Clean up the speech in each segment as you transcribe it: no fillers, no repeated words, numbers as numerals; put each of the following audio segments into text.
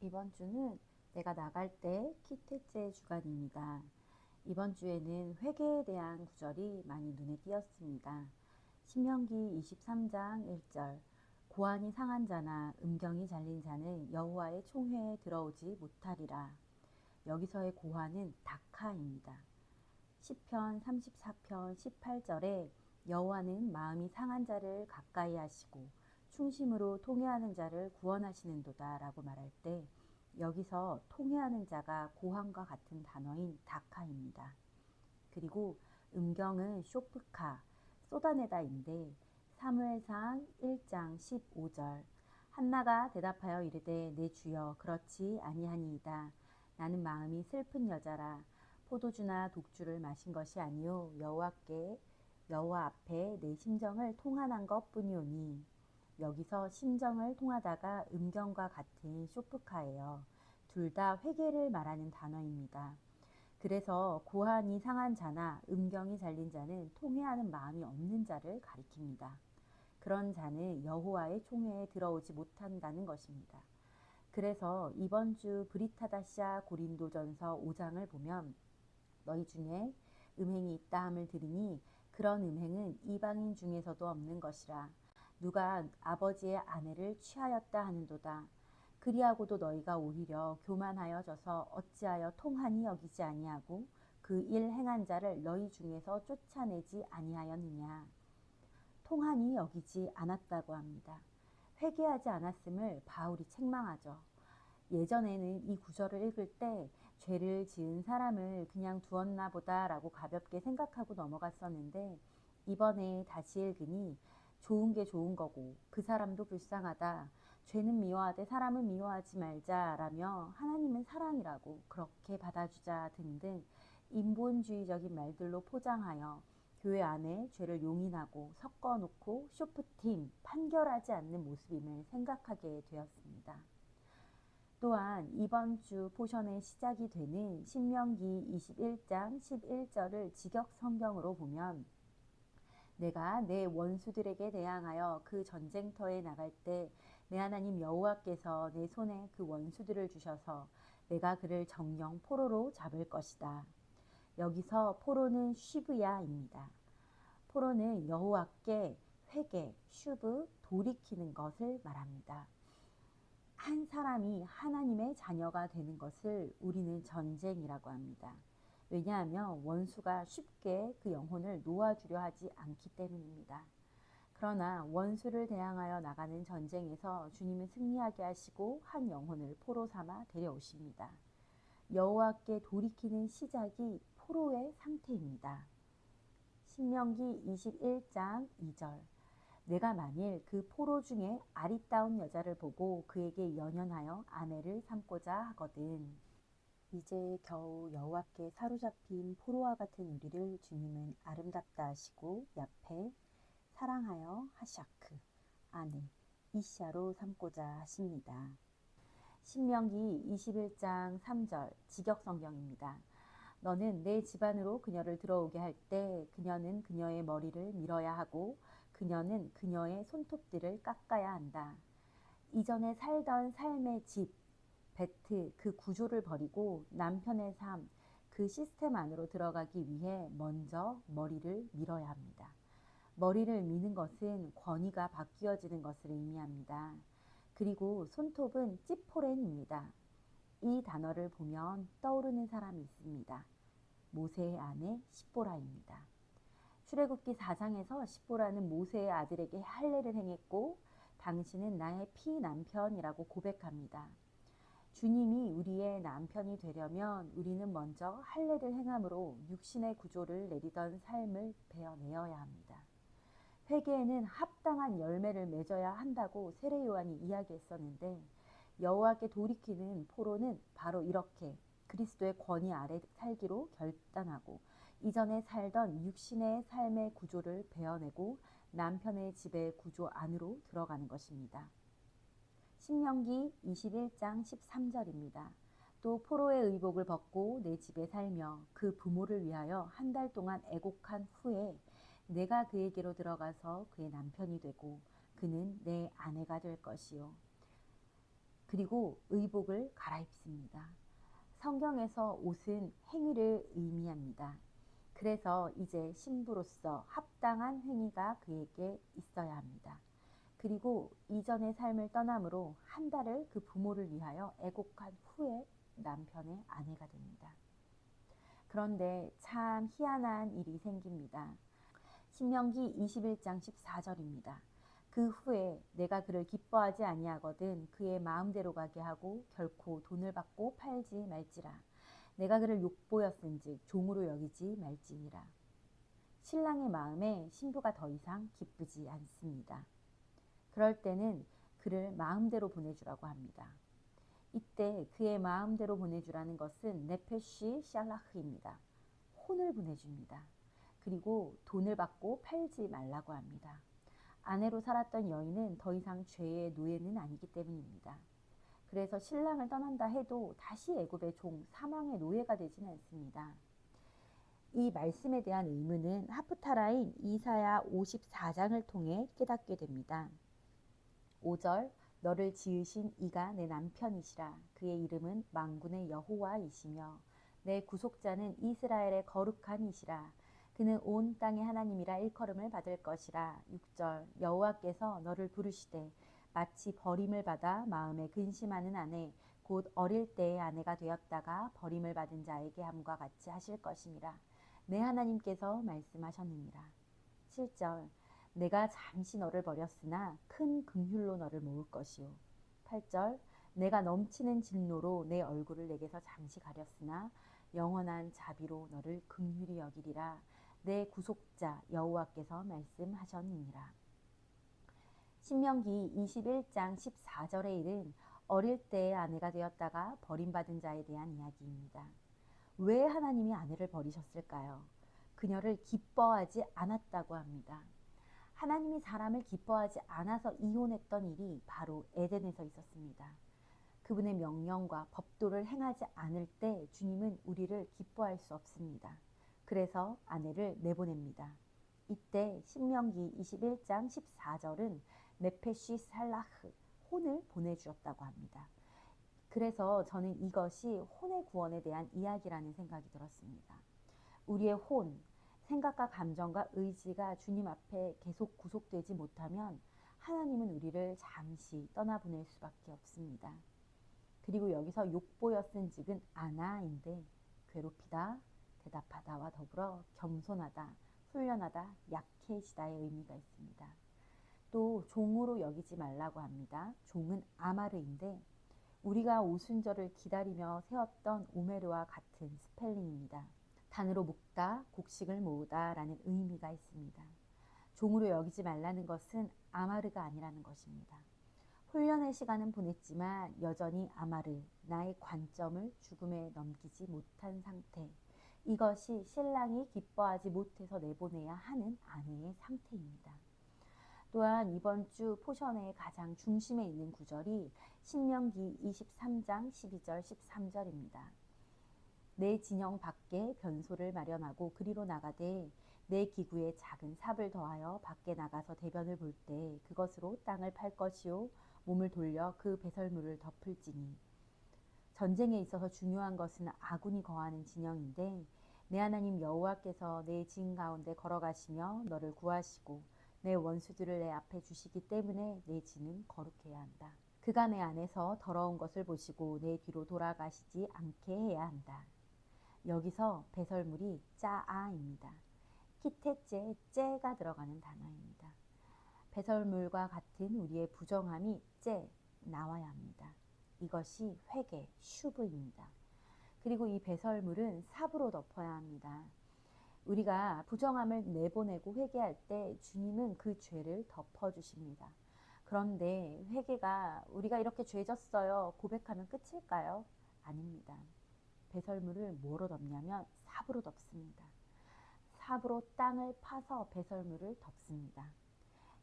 이번 주는 내가 나갈 때 키트째 주간입니다. 이번 주에는 회개에 대한 구절이 많이 눈에 띄었습니다. 신명기 23장 1절 고환이 상한 자나 음경이 잘린 자는 여호와의 총회에 들어오지 못하리라. 여기서의 고환은 다카입니다. 시편 34편 18절에 여호와는 마음이 상한 자를 가까이 하시고 충심으로 통회하는 자를 구원하시는도다 라고 말할 때 여기서 통회하는 자가 고함과 같은 단어인 다카입니다. 그리고 음경은 쇼프카, 쏟아내다인데 사무엘상 1장 15절 한나가 대답하여 이르되 내 주여 그렇지 아니하니이다. 나는 마음이 슬픈 여자라. 포도주나 독주를 마신 것이 아니요 여호와 앞에 내 심정을 통한한 것뿐이오니. 여기서 심정을 통하다가 음경과 같은 쇼프카예요. 둘 다 회개를 말하는 단어입니다. 그래서 고환이 상한 자나 음경이 잘린 자는 통회하는 마음이 없는 자를 가리킵니다. 그런 자는 여호와의 총회에 들어오지 못한다는 것입니다. 그래서 이번 주 브리타다샤 고린도전서 5장을 보면 너희 중에 음행이 있다 함을 들으니 그런 음행은 이방인 중에서도 없는 것이라. 누가 아버지의 아내를 취하였다 하는도다. 그리하고도 너희가 오히려 교만하여져서 어찌하여 통한이 여기지 아니하고 그 일 행한 자를 너희 중에서 쫓아내지 아니하였느냐. 통한이 여기지 않았다고 합니다. 회개하지 않았음을 바울이 책망하죠. 예전에는 이 구절을 읽을 때 죄를 지은 사람을 그냥 두었나 보다 라고 가볍게 생각하고 넘어갔었는데 이번에 다시 읽으니 좋은 게 좋은 거고 그 사람도 불쌍하다. 죄는 미워하되 사람은 미워하지 말자라며 하나님은 사랑이라고 그렇게 받아주자 등등 인본주의적인 말들로 포장하여 교회 안에 죄를 용인하고 섞어놓고 쇼프팀, 판결하지 않는 모습임을 생각하게 되었습니다. 또한 이번 주 포션의 시작이 되는 신명기 21장 11절을 직역 성경으로 보면 내가 내 원수들에게 대항하여 그 전쟁터에 나갈 때 내 하나님 여호와께서 내 손에 그 원수들을 주셔서 내가 그를 정령 포로로 잡을 것이다. 여기서 포로는 쉬브야입니다. 포로는 여호와께 회개, 슈브, 돌이키는 것을 말합니다. 한 사람이 하나님의 자녀가 되는 것을 우리는 전쟁이라고 합니다. 왜냐하면 원수가 쉽게 그 영혼을 놓아주려 하지 않기 때문입니다. 그러나 원수를 대항하여 나가는 전쟁에서 주님은 승리하게 하시고 한 영혼을 포로 삼아 데려오십니다. 여호와께 돌이키는 시작이 포로의 상태입니다. 신명기 21장 2절 내가 만일 그 포로 중에 아리따운 여자를 보고 그에게 연연하여 아내를 삼고자 하거든. 이제 겨우 여호와께 사로잡힌 포로와 같은 우리를 주님은 아름답다 하시고 옆에 사랑하여 하샤크 아내 이샤로 삼고자 하십니다. 신명기 21장 3절 직역성경입니다. 너는 내 집안으로 그녀를 들어오게 할 때 그녀는 그녀의 머리를 밀어야 하고 그녀는 그녀의 손톱들을 깎아야 한다. 이전에 살던 삶의 집, 베트 그 구조를 버리고 남편의 삶, 그 시스템 안으로 들어가기 위해 먼저 머리를 밀어야 합니다. 머리를 미는 것은 권위가 바뀌어지는 것을 의미합니다. 그리고 손톱은 찌포렌입니다. 이 단어를 보면 떠오르는 사람이 있습니다. 모세의 아내 십보라입니다. 출애굽기 4장에서 십보라는 모세의 아들에게 할례를 행했고 당신은 나의 피남편이라고 고백합니다. 주님이 우리의 남편이 되려면 우리는 먼저 할례를 행함으로 육신의 구조를 내리던 삶을 베어내어야 합니다. 회개에는 합당한 열매를 맺어야 한다고 세례 요한이 이야기했었는데 여호와께 돌이키는 포로는 바로 이렇게 그리스도의 권위 아래 살기로 결단하고 이전에 살던 육신의 삶의 구조를 베어내고 남편의 집의 구조 안으로 들어가는 것입니다. 신명기 21장 13절입니다. 또 포로의 의복을 벗고 내 집에 살며 그 부모를 위하여 한 달 동안 애곡한 후에 내가 그에게로 들어가서 그의 남편이 되고 그는 내 아내가 될 것이요. 그리고 의복을 갈아입습니다. 성경에서 옷은 행위를 의미합니다. 그래서 이제 신부로서 합당한 행위가 그에게 있어야 합니다. 그리고 이전의 삶을 떠남으로 한 달을 그 부모를 위하여 애곡한 후에 남편의 아내가 됩니다. 그런데 참 희한한 일이 생깁니다. 신명기 21장 14절입니다. 그 후에 내가 그를 기뻐하지 아니하거든 그의 마음대로 가게 하고 결코 돈을 받고 팔지 말지라. 내가 그를 욕보였은즉 종으로 여기지 말지니라. 신랑의 마음에 신부가 더 이상 기쁘지 않습니다. 그럴 때는 그를 마음대로 보내주라고 합니다. 이때 그의 마음대로 보내주라는 것은 네페시 샬라흐입니다. 혼을 보내줍니다. 그리고 돈을 받고 팔지 말라고 합니다. 아내로 살았던 여인은 더 이상 죄의 노예는 아니기 때문입니다. 그래서 신랑을 떠난다 해도 다시 애굽의 종 사망의 노예가 되지는 않습니다. 이 말씀에 대한 의문은 하프타라인 이사야 54장을 통해 깨닫게 됩니다. 5절 너를 지으신 이가 내 남편이시라. 그의 이름은 만군의 여호와이시며 내 구속자는 이스라엘의 거룩한 이시라. 그는 온 땅의 하나님이라 일컬음을 받을 것이라. 6절 여호와께서 너를 부르시되 마치 버림을 받아 마음에 근심하는 아내 곧 어릴 때의 아내가 되었다가 버림을 받은 자에게 함과 같이 하실 것이니라. 내 하나님께서 말씀하셨느니라. 7절 내가 잠시 너를 버렸으나 큰 긍휼로 너를 모을 것이요. 8절 내가 넘치는 진노로 내 얼굴을 내게서 잠시 가렸으나 영원한 자비로 너를 긍휼히 여기리라. 내 구속자 여호와께서 말씀하셨느니라. 신명기 21장 14절의 일은 어릴 때의 아내가 되었다가 버림받은 자에 대한 이야기입니다. 왜 하나님이 아내를 버리셨을까요? 그녀를 기뻐하지 않았다고 합니다. 하나님이 사람을 기뻐하지 않아서 이혼했던 일이 바로 에덴에서 있었습니다. 그분의 명령과 법도를 행하지 않을 때 주님은 우리를 기뻐할 수 없습니다. 그래서 아내를 내보냅니다. 이때 신명기 21장 14절은 메페시 살라흐, 혼을 보내주었다고 합니다. 그래서 저는 이것이 혼의 구원에 대한 이야기라는 생각이 들었습니다. 우리의 혼, 생각과 감정과 의지가 주님 앞에 계속 구속되지 못하면 하나님은 우리를 잠시 떠나보낼 수밖에 없습니다. 그리고 여기서 욕보였은즉은 아나인데 괴롭히다, 대답하다와 더불어 겸손하다, 훈련하다, 약해지다의 의미가 있습니다. 또 종으로 여기지 말라고 합니다. 종은 아마르인데 우리가 오순절을 기다리며 세웠던 오메르와 같은 스펠링입니다. 단으로 묶다, 곡식을 모으다 라는 의미가 있습니다. 종으로 여기지 말라는 것은 아마르가 아니라는 것입니다. 훈련의 시간은 보냈지만 여전히 아마르, 나의 관점을 죽음에 넘기지 못한 상태. 이것이 신랑이 기뻐하지 못해서 내보내야 하는 아내의 상태입니다. 또한 이번 주 포션의 가장 중심에 있는 구절이 신명기 23장 12절 13절입니다. 내 진영 밖에 변소를 마련하고 그리로 나가되 내 기구에 작은 삽을 더하여 밖에 나가서 대변을 볼 때 그것으로 땅을 팔 것이요 몸을 돌려 그 배설물을 덮을지니. 전쟁에 있어서 중요한 것은 아군이 거하는 진영인데 내 하나님 여호와께서 내 진 가운데 걸어가시며 너를 구하시고 내 원수들을 내 앞에 주시기 때문에 내 진은 거룩해야 한다. 그가 내 안에서 더러운 것을 보시고 내 뒤로 돌아가시지 않게 해야 한다. 여기서 배설물이 짜아입니다. 키테째 째가 들어가는 단어입니다. 배설물과 같은 우리의 부정함이 째 나와야 합니다. 이것이 회개, 슈브입니다. 그리고 이 배설물은 삽으로 덮어야 합니다. 우리가 부정함을 내보내고 회개할 때 주님은 그 죄를 덮어주십니다. 그런데 회개가 우리가 이렇게 죄졌어요 고백하면 끝일까요? 아닙니다. 배설물을 뭐로 덮냐면 삽으로 덮습니다. 삽으로 땅을 파서 배설물을 덮습니다.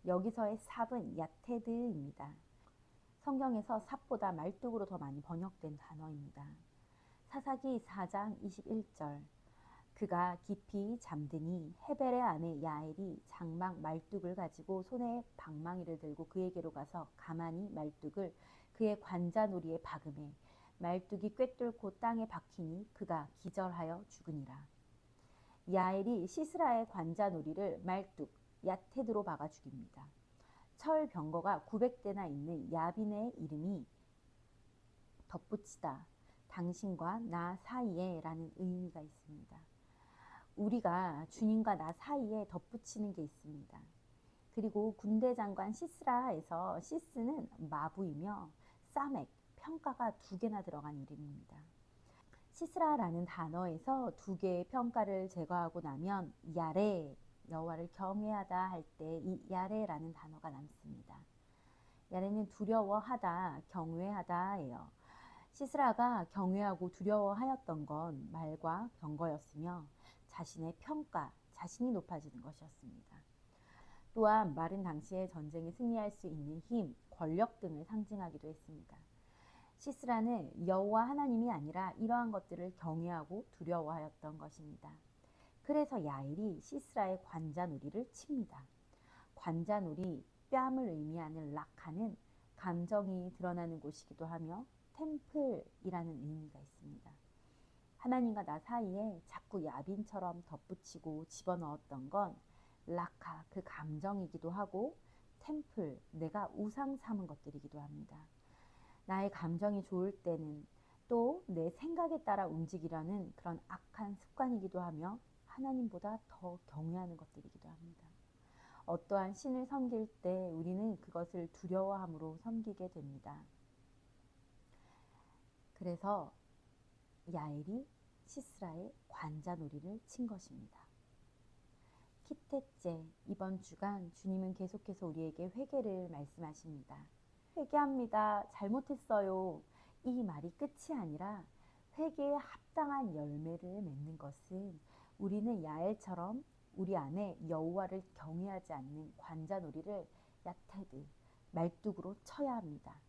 여기서의 삽은 야테드입니다. 성경에서 삽보다 말뚝으로 더 많이 번역된 단어입니다. 사사기 4장 21절 그가 깊이 잠드니 헤벨의 아내 야엘이 장막 말뚝을 가지고 손에 방망이를 들고 그에게로 가서 가만히 말뚝을 그의 관자놀이에 박음에 말뚝이 꿰뚫고 땅에 박히니 그가 기절하여 죽으니라. 야엘이 시스라의 관자놀이를 말뚝 야테드로 박아 죽입니다. 철 병거가 900대나 있는 야빈의 이름이 덧붙이다, 당신과 나 사이에 라는 의미가 있습니다. 우리가 주님과 나 사이에 덧붙이는 게 있습니다. 그리고 군대 장관 시스라에서 시스는 마부이며 사멕, 평가가 2개나 들어간 이름입니다. 시스라라는 단어에서 2개의 평가를 제거하고 나면 야레, 여호와를 경외하다 할 때 이 야레라는 단어가 남습니다. 야레는 두려워하다, 경외하다예요. 시스라가 경외하고 두려워하였던 건 말과 병거였으며 자신의 평가, 자신이 높아지는 것이었습니다. 또한 말은 당시에 전쟁에 승리할 수 있는 힘, 권력 등을 상징하기도 했습니다. 시스라는 여호와 하나님이 아니라 이러한 것들을 경외하고 두려워하였던 것입니다. 그래서 야엘이 시스라의 관자놀이를 칩니다. 관자놀이, 뺨을 의미하는 라카는 감정이 드러나는 곳이기도 하며 템플이라는 의미가 있습니다. 하나님과 나 사이에 자꾸 야빈처럼 덧붙이고 집어넣었던 건 라카, 그 감정이기도 하고 템플, 내가 우상 삼은 것들이기도 합니다. 나의 감정이 좋을 때는 또 내 생각에 따라 움직이려는 그런 악한 습관이기도 하며 하나님보다 더 경외하는 것들이기도 합니다. 어떠한 신을 섬길 때 우리는 그것을 두려워함으로 섬기게 됩니다. 그래서 야엘이 시스라의 관자놀이를 친 것입니다. 키테째, 이번 주간 주님은 계속해서 우리에게 회개를 말씀하십니다. 회개합니다. 잘못했어요. 이 말이 끝이 아니라 회개에 합당한 열매를 맺는 것은 우리는 야엘처럼 우리 안에 여호와를 경외하지 않는 관자놀이를 야테드, 말뚝으로 쳐야 합니다.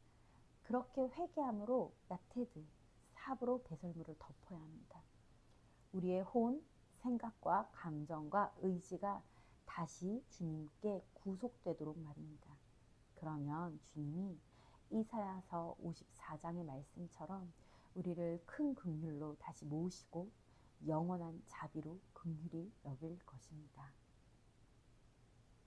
그렇게 회개함으로 야테드, 삽으로 배설물을 덮어야 합니다. 우리의 혼, 생각과 감정과 의지가 다시 주님께 구속되도록 말입니다. 그러면 주님이 이사야서 54장의 말씀처럼 우리를 큰 긍휼로 다시 모으시고 영원한 자비로 긍휼히 여길 것입니다.